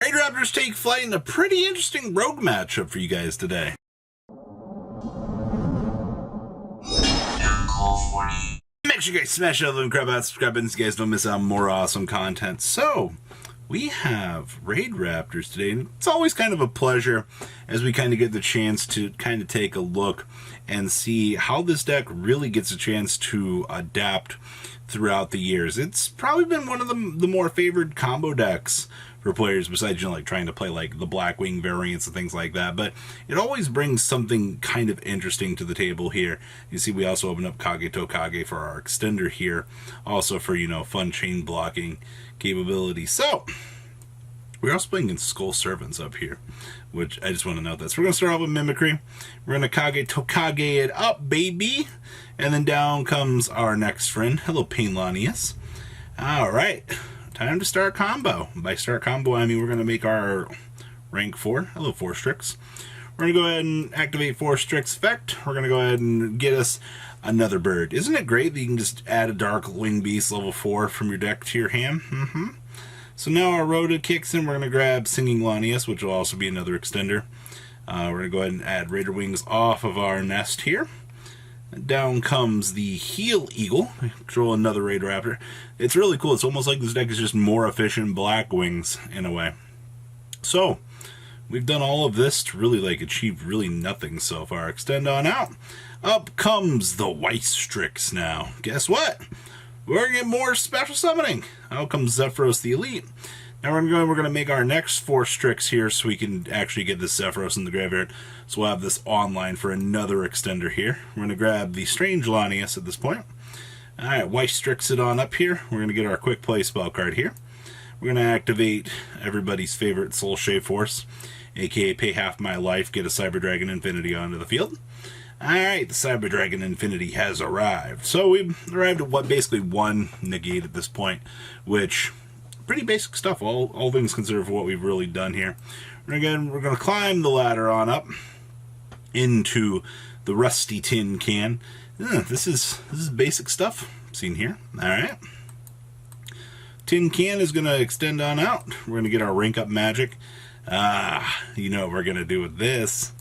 Raidraptors take flight in a pretty interesting rogue matchup for you guys today. Make sure you guys smash that little crap out, subscribe button so you guys don't miss out on more awesome content. So, we have Raidraptors today, and it's always kind of a pleasure as we kind of get the chance to kind of take a look and see how this deck really gets a chance to adapt throughout the years. It's probably been one of the more favored combo decks for players, besides, like trying to play like the Blackwing variants and things like that. But it always brings something kind of interesting to the table here. You see, we also open up Kage Tokage for our extender here, also for, fun chain blocking capability. So we're also playing in Skull Servants up here, which I just want to note that. So we're going to start off with Mimicry. We're going to Kage Tokage it up, baby. And then down comes our next friend. Hello, Painlanius. All right. Time to start combo. By start combo, I mean we're going to make our rank 4. Hello, 4 Strix. We're going to go ahead and activate 4 Strix effect. We're going to go ahead and get us another bird. Isn't it great that you can just add a Dark Wing Beast level 4 from your deck to your hand? So now our Rhoda kicks in. We're going to grab Singing Lanius, which will also be another extender. We're going to go ahead and add Raider Wings off of our nest here. Down comes the Heel Eagle. Control another Raidraptor. It's really cool. It's almost like this deck is just more efficient Black Wings in a way. So, we've done all of this to really achieve really nothing so far. Extend on out. Up comes the White Strix now. Guess what? We're going to get more special summoning. Out comes Zephyros the Elite. Now we're going to make our next 4 Strix here so we can actually get this Zephyros in the graveyard. So we'll have this online for another extender here. We're going to grab the Strange Lanius at this point. Alright, White Strix it on up here. We're going to get our quick play spell card here. We're going to activate everybody's favorite Soul Shave Force, aka pay half my life, get a Cyber Dragon Infinity onto the field. Alright, the Cyber Dragon Infinity has arrived. So we've arrived at basically 1 negate at this point, which pretty basic stuff, all things considered, for what we've really done here. And again, we're going to climb the ladder on up into the Rusty Tin Can. This is basic stuff seen here. Alright. Tin Can is going to extend on out. We're going to get our rank up magic. You know what we're going to do with this.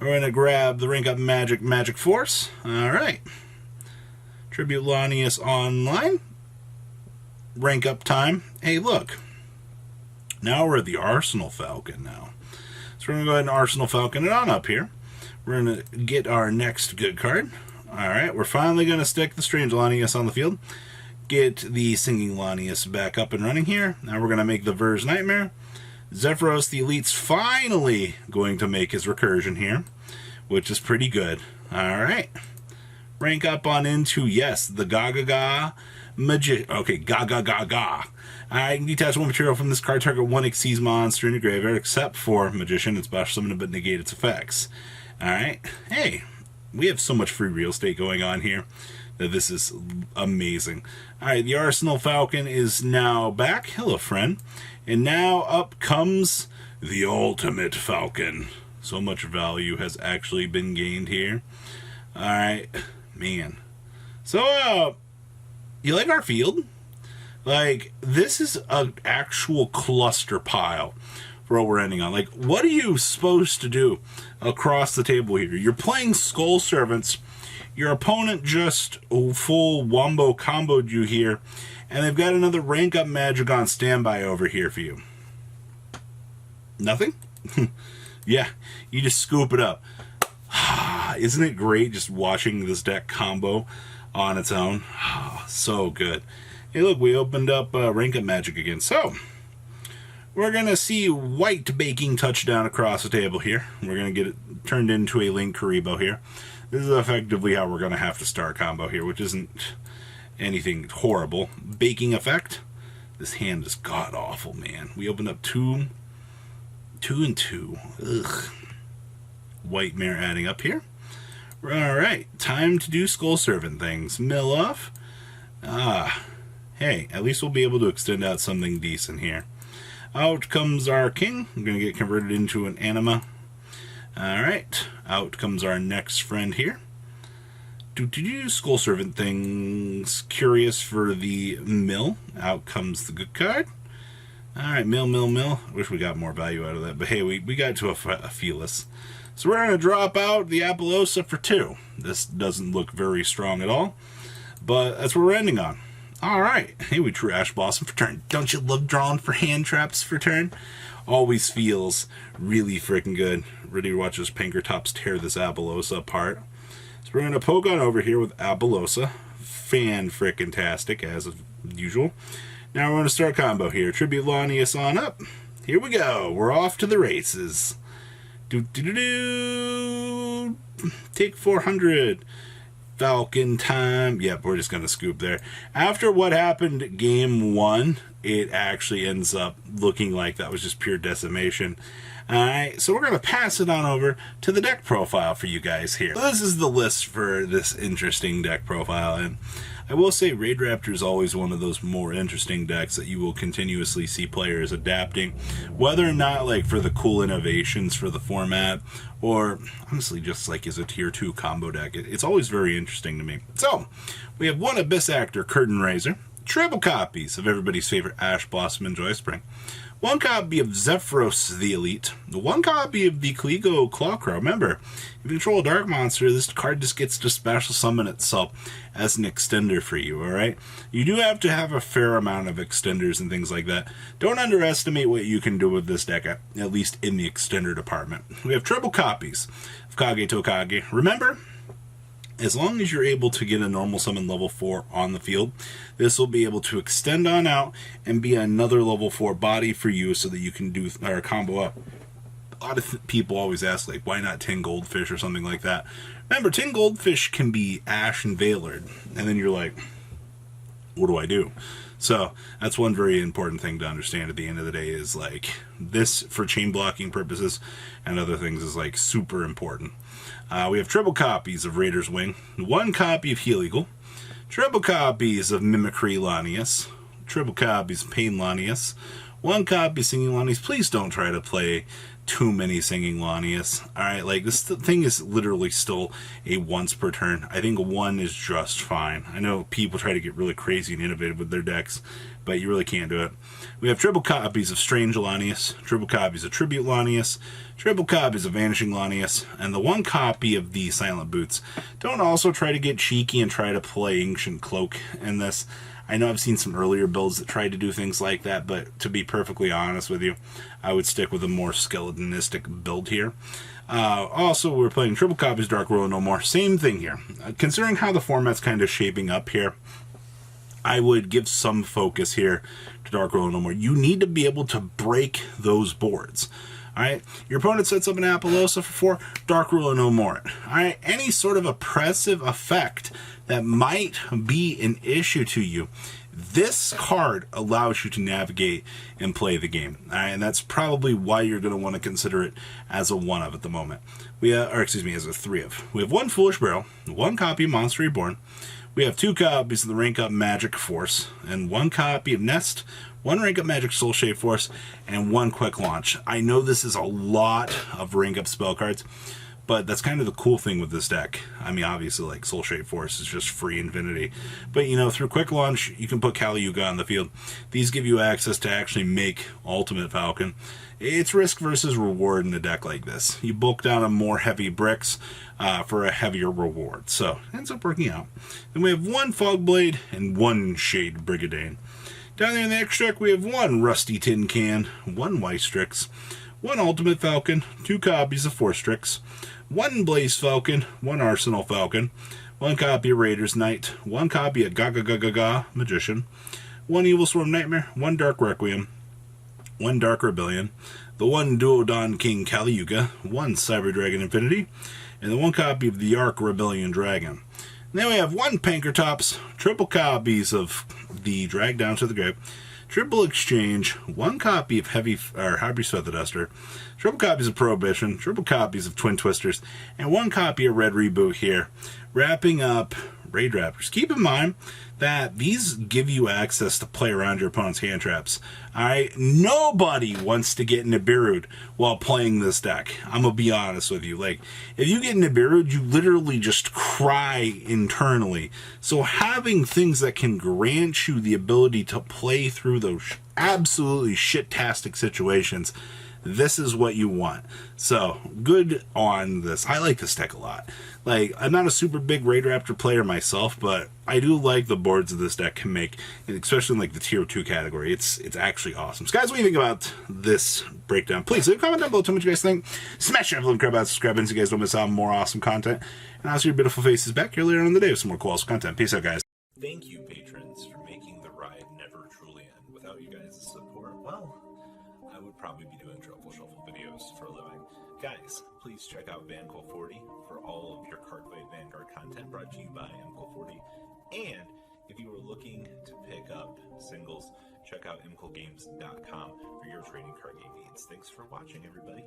We're going to grab the rank up magic force. Alright. Tribute Lanius online. Rank up time. Hey, look. Now we're at the Arsenal Falcon now. So we're going to go ahead and Arsenal Falcon it on up here. We're going to get our next good card. Alright, we're finally going to stick the Strange Lanius on the field. Get the Singing Lanius back up and running here. Now we're going to make the Ver's Nightmare. Zephyros the Elite's finally going to make his recursion here, which is pretty good. Alright. Rank up on into, yes, the Gaga Magician. Okay, Gaga. I can detach 1 material from this card, target 1 Xyz monster in your graveyard, except for Magician. It's special summon but negate its effects. Alright. Hey, we have so much free real estate going on here that this is amazing. Alright, the Arsenal Falcon is now back. Hello, friend. And now up comes the Ultimate Falcon. So much value has actually been gained here. Alright, man. So, you like our field? This is an actual cluster pile for what we're ending on. What are you supposed to do across the table here? You're playing Skull Servants. Your opponent just full wombo comboed you here, and they've got another rank up magic on standby over here for you. Nothing? Yeah, you just scoop it up. Isn't it great just watching this deck combo on its own? So good. Hey, look, we opened up rank up magic again. So, we're going to see white baking touchdown across the table here. We're going to get it turned into a Link Karibo here. This is effectively how we're going to have to start combo here, which isn't anything horrible. Baking effect. This hand is god-awful, man. We opened up 2 and 2. Ugh. White Mare adding up here. Alright, time to do Skull Servant things. Mill off. Hey, at least we'll be able to extend out something decent here. Out comes our king. I'm going to get converted into an anima. Alright, out comes our next friend here. Skull Servant things. Curious for the mill. Out comes the good card. Alright, mill. I wish we got more value out of that, but hey, we got to a fearless. So we're going to drop out the Appaloosa for 2. This doesn't look very strong at all, but that's what we're ending on. Alright, hey, we drew Ash Blossom for turn. Don't you love drawing for hand traps for turn? Always feels really freaking good. Ready to watch those Pinkertops tear this Appaloosa apart. So we're going to poke on over here with Appaloosa. Fan-frickin-tastic, as usual. Now we're going to start combo here. Tribute Lanius on up. Here we go. We're off to the races. Take 400. Falcon time. Yep, we're just going to scoop there. After what happened game 1, it actually ends up looking like that was just pure decimation. Alright, so we're going to pass it on over to the deck profile for you guys here. So this is the list for this interesting deck profile, and I will say Raidraptor is always one of those more interesting decks that you will continuously see players adapting, whether or not like for the cool innovations for the format, or honestly just like as a tier 2 combo deck. It's always very interesting to me. So, we have one Abyss Actor Curtain Raiser, triple copies of everybody's favorite Ash Blossom and Joy Spring, one copy of Zephyros the Elite, one copy of the Kligo Clawcrow. Remember, if you control a dark monster, this card just gets to special summon itself as an extender for you, alright? You do have to have a fair amount of extenders and things like that. Don't underestimate what you can do with this deck, at least in the extender department. We have triple copies of Kage Tokage. Remember, as long as you're able to get a normal summon level 4 on the field, this will be able to extend on out and be another level 4 body for you so that you can do or combo up. A lot of people always ask, like, why not Tin Goldfish or something like that? Remember, Tin Goldfish can be Ash and Veilard, and then you're like, what do I do? So that's one very important thing to understand at the end of the day is, like, this for chain blocking purposes and other things is, like, super important. We have triple copies of Raider's Wing, one copy of Heel Eagle, triple copies of Mimicry Lanius, triple copies of Pain Lanius, one copy of Singing Lanius. Please don't try to play too many Singing Lanius. Alright, like, this thing is literally still a once per turn. I think 1 is just fine. I know people try to get really crazy and innovative with their decks, but you really can't do it. We have triple copies of Strange Lanius, triple copies of Tribute Lanius, triple copies of Vanishing Lanius, and the one copy of the Silent Boots. Don't also try to get cheeky and try to play Ancient Cloak in this. I know I've seen some earlier builds that tried to do things like that, but to be perfectly honest with you, I would stick with a more skeletonistic build here. Also, we're playing triple copies Dark World No More. Same thing here. Considering how the format's kind of shaping up here, I would give some focus here to Dark World No More. You need to be able to break those boards. Alright, your opponent sets up an Appaloosa for 4, Dark Ruler No More. Alright, any sort of oppressive effect that might be an issue to you, this card allows you to navigate and play the game. Alright, and that's probably why you're going to want to consider it as a 1 of at the moment. As a 3 of. We have one Foolish Barrel, one copy of Monster Reborn. We have 2 copies of the Rank Up Magic Force, and 1 copy of Nest, 1 Rank Up Magic Soul Shade Force, and 1 Quick Launch. I know this is a lot of Rank Up spell cards, but that's kind of the cool thing with this deck. I mean, obviously, like, Soul Shade Force is just free infinity. But, you know, through Quick Launch, you can put Kali Yuga on the field. These give you access to actually make Ultimate Falcon. It's risk versus reward in a deck like this. You bulk down on more heavy bricks for a heavier reward. So, it ends up working out. Then we have 1 Fogblade and 1 Shade Brigadane. Down there in the extra deck, we have 1 Rusty Tin Can, 1 Weistrix, 1 Ultimate Falcon, 2 copies of Forstrix, 1 Blaze Falcon, 1 Arsenal Falcon, 1 copy of Raider's Knight, 1 copy of Gaga Gaga Gaga Magician, 1 Evil Swarm Nightmare, 1 Dark Requiem, 1 Dark Rebellion, the 1 Duodon King Kali Yuga, 1 Cyber Dragon Infinity, and the 1 copy of the Ark Rebellion Dragon. And then we have 1 Pankertops, triple copies of the Drag Down to the Grave, triple exchange, 1 copy of Hybrid Feather Duster, triple copies of Prohibition, triple copies of Twin Twisters, and 1 copy of Red Reboot here, wrapping up Raidraptors. Keep in mind that these give you access to play around your opponent's hand traps. Alright? Nobody wants to get Nibiru'd while playing this deck. I'm gonna be honest with you. Like, if you get Nibiru'd, you literally just cry internally. So having things that can grant you the ability to play through those absolutely shit-tastic situations, this is what you want. So, good on this. I like this deck a lot. Like, I'm not a super big Raidraptor player myself, but I do like the boards that this deck can make, especially in like the tier 2 category. It's actually awesome. So guys, what do you think about this breakdown? Please leave a comment down below. Tell me what you guys think. Smash that like, grab out, subscribe, and so you guys don't miss out on more awesome content. And I'll see your beautiful faces back here later on in the day with some more cool awesome content. Peace out, guys. Thank you, patrons, for making the ride never truly end. Without you guys' support, well, I would probably be doing Truffle Shuffle videos for a living. Guys, please check out VanCool40 for all of your Cardfight Vanguard content brought to you by MCool40. And if you are looking to pick up singles, check out mcoolgames.com for your trading card game needs. Thanks for watching, everybody.